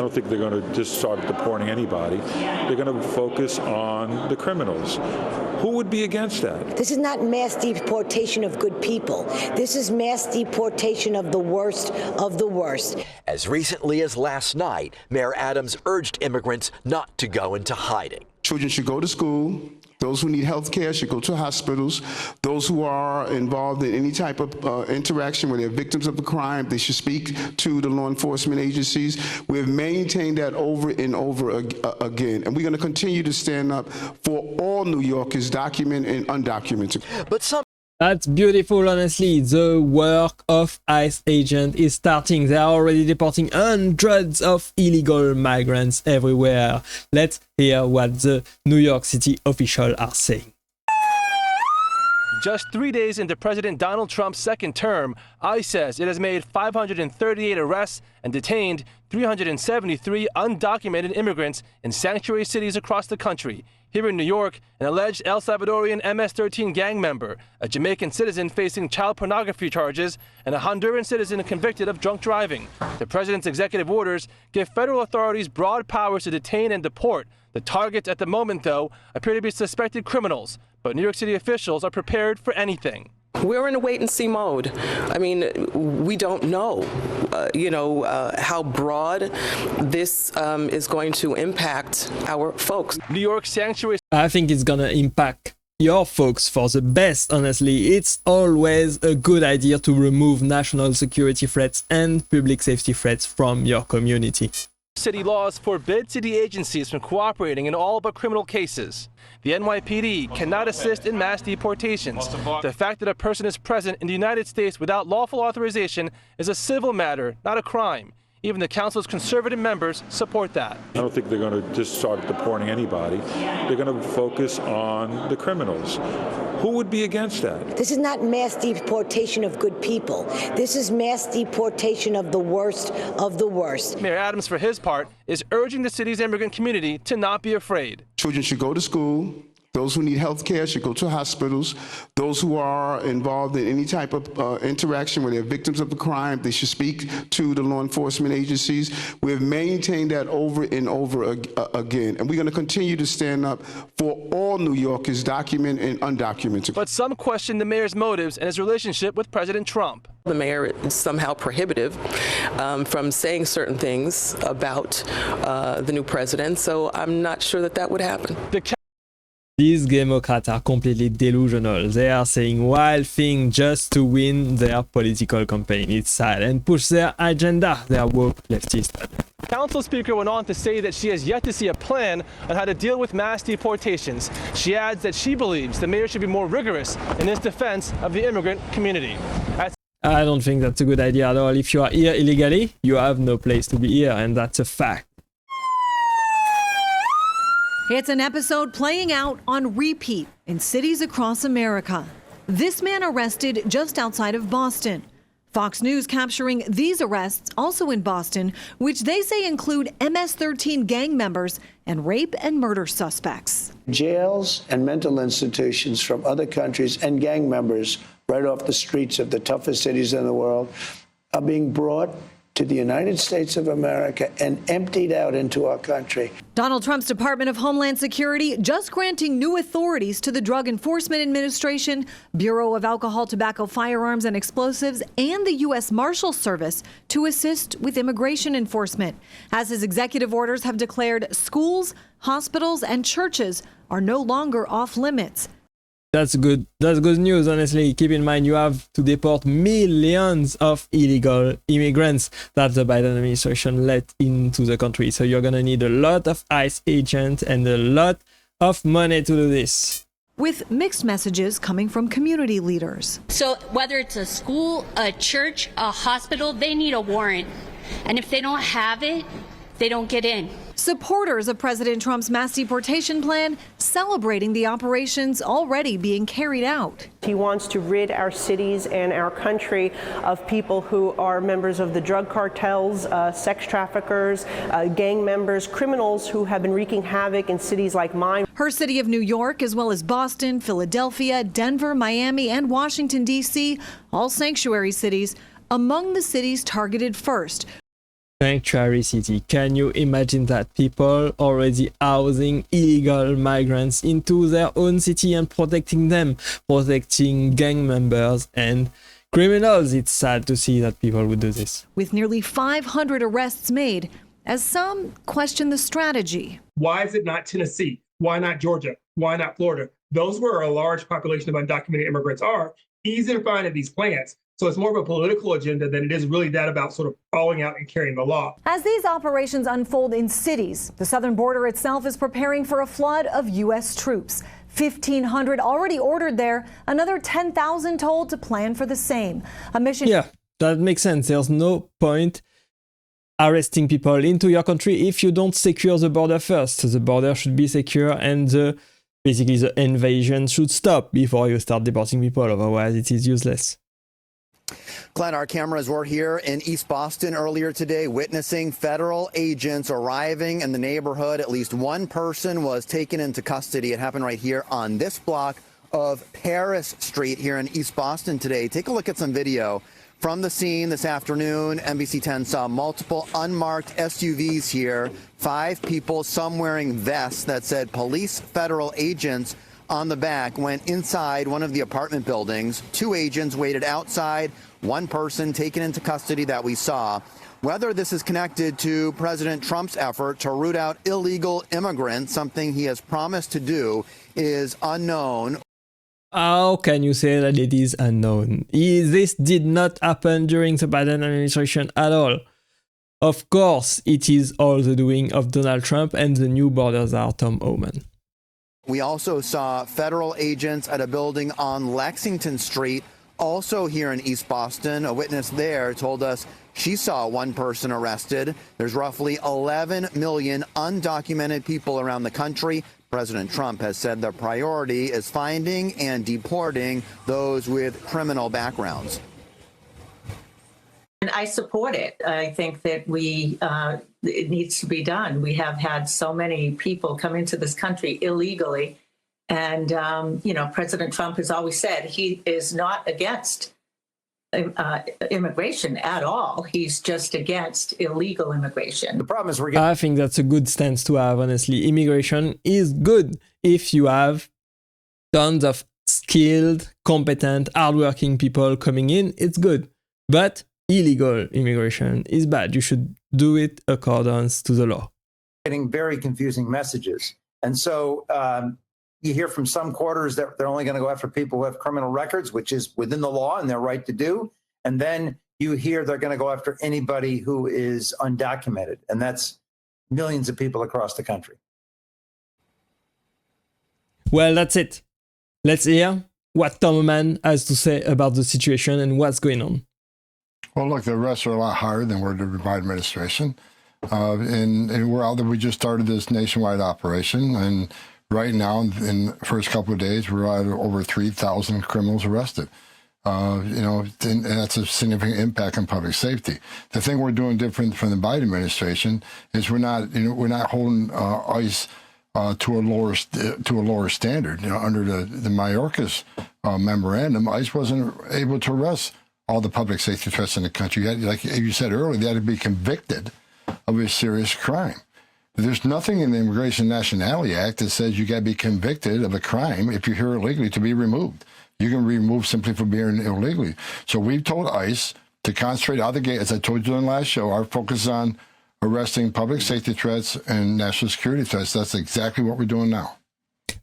I don't think they're going to just start deporting anybody. They're going to focus on the criminals. Who would be against that? This is not mass deportation of good people. This is mass deportation of the worst of the worst. As recently as last night, Mayor Adams urged immigrants not to go into hiding. Children should go to school. Those who need health care should go to hospitals. Those who are involved in any type of interaction where they're victims of a crime, they should speak to the law enforcement agencies. We have maintained that over and over again. And we're going to continue to stand up for all New Yorkers, documented and undocumented. But some That's beautiful, honestly. The work of ICE agent is starting. They are already deporting hundreds of illegal migrants everywhere. Let's hear what the New York City officials are saying. Just 3 days into President Donald Trump's second term, ICE says it has made 538 arrests and detained 373 undocumented immigrants in sanctuary cities across the country. Here in New York, an alleged El Salvadorian MS-13 gang member, a Jamaican citizen facing child pornography charges, and a Honduran citizen convicted of drunk driving. The president's executive orders give federal authorities broad powers to detain and deport. The targets at the moment, though, appear to be suspected criminals, but New York City officials are prepared for anything. We're in a wait-and-see mode. I mean, we don't know, how broad this is going to impact our folks. New York sanctuary. I think it's gonna impact your folks for the best, honestly. It's always a good idea to remove national security threats and public safety threats from your community. City laws forbid city agencies from cooperating in all but criminal cases. The NYPD cannot assist in mass deportations. The fact that a person is present in the United States without lawful authorization is a civil matter, not a crime. Even the council's conservative members support that. I don't think they're going to just start deporting anybody. They're going to focus on the criminals. Who would be against that? This is not mass deportation of good people. This is mass deportation of the worst of the worst. Mayor Adams, for his part, is urging the city's immigrant community to not be afraid. Children should go to school. Those who need health care should go to hospitals. Those who are involved in any type of interaction where they're victims of a crime, they should speak to the law enforcement agencies. We have maintained that over and over again. And we're going to continue to stand up for all New Yorkers, documented and undocumented. But some question the mayor's motives and his relationship with President Trump. The mayor is somehow prohibitive from saying certain things about the new president, so I'm not sure that would happen. These Democrats are completely delusional. They are saying wild things just to win their political campaign. It's sad and push their agenda, their woke leftist. Council Speaker went on to say that she has yet to see a plan on how to deal with mass deportations. She adds that she believes the mayor should be more rigorous in his defense of the immigrant community. I don't think that's a good idea at all. If you are here illegally, you have no place to be here, and that's a fact. It's an episode playing out on repeat in cities across America. This man arrested just outside of Boston. Fox News capturing these arrests also in Boston, which they say include MS-13 gang members and rape and murder suspects. Jails and mental institutions from other countries and gang members right off the streets of the toughest cities in the world are being brought to the United States of America and emptied out into our country. Donald Trump's Department of Homeland Security just granting new authorities to the Drug Enforcement Administration, Bureau of Alcohol, Tobacco, Firearms, and Explosives, and the U.S. Marshal Service to assist with immigration enforcement, as his executive orders have declared schools, hospitals, and churches are no longer off limits. That's good news, honestly. Keep in mind, you have to deport millions of illegal immigrants that the Biden administration let into the country. So you're going to need a lot of ICE agents and a lot of money to do this. With mixed messages coming from community leaders. So whether it's a school, a church, a hospital, they need a warrant. And if they don't have it, they don't get in. Supporters of President Trump's mass deportation plan celebrating the operations already being carried out. He wants to rid our cities and our country of people who are members of the drug cartels, sex traffickers, gang members, criminals who have been wreaking havoc in cities like mine. Her city of New York, as well as Boston, Philadelphia, Denver, Miami, and Washington, D.C., all sanctuary cities, among the cities targeted first. Sanctuary city. Can you imagine that? People already housing illegal migrants into their own city and protecting them, protecting gang members and criminals. It's sad to see that people would do this. With nearly 500 arrests made, as some question the strategy. Why is it not Tennessee? Why not Georgia? Why not Florida? Those where a large population of undocumented immigrants are, easy to find at these plants. So it's more of a political agenda than it is really that about sort of following out and carrying the law. As these operations unfold in cities, the southern border itself is preparing for a flood of U.S. troops. 1,500 already ordered there, another 10,000 told to plan for the same. A mission. Yeah, that makes sense. There's no point arresting people into your country if you don't secure the border first. The border should be secure and basically the invasion should stop before you start deporting people. Otherwise, it is useless. Glenn, our cameras were here in East Boston earlier today, witnessing federal agents arriving in the neighborhood. At least one person was taken into custody. It happened right here on this block of Paris Street here in East Boston today. Take a look at some video from the scene this afternoon. NBC 10 saw multiple unmarked SUVs here, 5 people, some wearing vests that said police federal agents on the back, went inside one of the apartment buildings. 2 agents waited outside, 1 person taken into custody that we saw. Whether this is connected to President Trump's effort to root out illegal immigrants, something he has promised to do, is unknown. How can you say that it is unknown? This did not happen during the Biden administration at all. Of course, it is all the doing of Donald Trump and the new border czar Tom Homan. We also saw federal agents at a building on Lexington Street, also here in East Boston. A witness there told us she saw 1 person arrested. There's roughly 11 million undocumented people around the country. President Trump has said the priority is finding and deporting those with criminal backgrounds. And I support it. I think that it needs to be done. We have had so many people come into this country illegally. And, President Trump has always said he is not against immigration at all. He's just against illegal immigration. The problem is I think that's a good stance to have, honestly. Immigration is good if you have tons of skilled, competent, hardworking people coming in. It's good. But illegal immigration is bad. You should do it accordance to the law. Getting very confusing messages. And so you hear from some quarters that they're only going to go after people who have criminal records, which is within the law and their right to do. And then you hear they're going to go after anybody who is undocumented. And that's millions of people across the country. Well, that's it. Let's hear what Tom Homan has to say about the situation and what's going on. Well, look, the arrests are a lot higher than were the Biden administration. And we're out there. We just started this nationwide operation. And right now, in the first couple of days, we're at over 3,000 criminals arrested. And that's a significant impact on public safety. The thing we're doing different from the Biden administration is we're not holding ICE to a lower standard. Under the Mayorkas memorandum, ICE wasn't able to arrest all the public safety threats in the country. Like you said earlier, they had to be convicted of a serious crime. There's nothing in the Immigration Nationality Act that says you got to be convicted of a crime if you're here illegally to be removed. You can be removed simply for being illegally. So we've told ICE to concentrate out of the gate. As I told you in the last show, our focus is on arresting public safety threats and national security threats. That's exactly what we're doing now.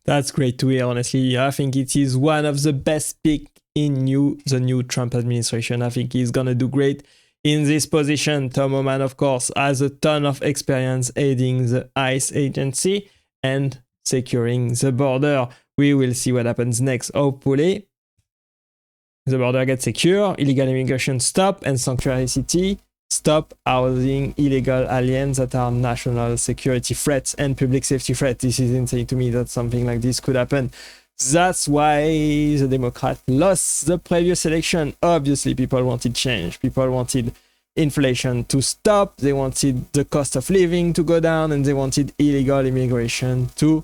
That's great to hear, honestly. I think it is one of the best picks in the new Trump administration. I think he's going to do great in this position. Tom Homan, of course, has a ton of experience aiding the ICE agency and securing the border. We will see what happens next. Hopefully, the border gets secure, illegal immigration stop, and Sanctuary City stop housing illegal aliens that are national security threats and public safety threats. This is insane to me that something like this could happen. That's why the Democrats lost the previous election. Obviously, people wanted change. People wanted inflation to stop. They wanted the cost of living to go down, and they wanted illegal immigration to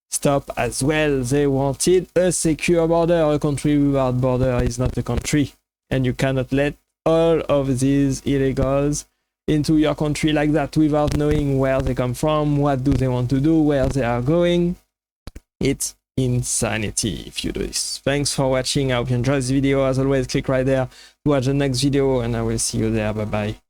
stop as well. They wanted a secure border. A country without border is not a country, and you cannot let all of these illegals into your country like that without knowing where they come from, what do they want to do, where they are going. It's insanity if you do this. Thanks for watching. I hope you enjoyed this video. As always, click right there to watch the next video, and I will see you there. Bye bye.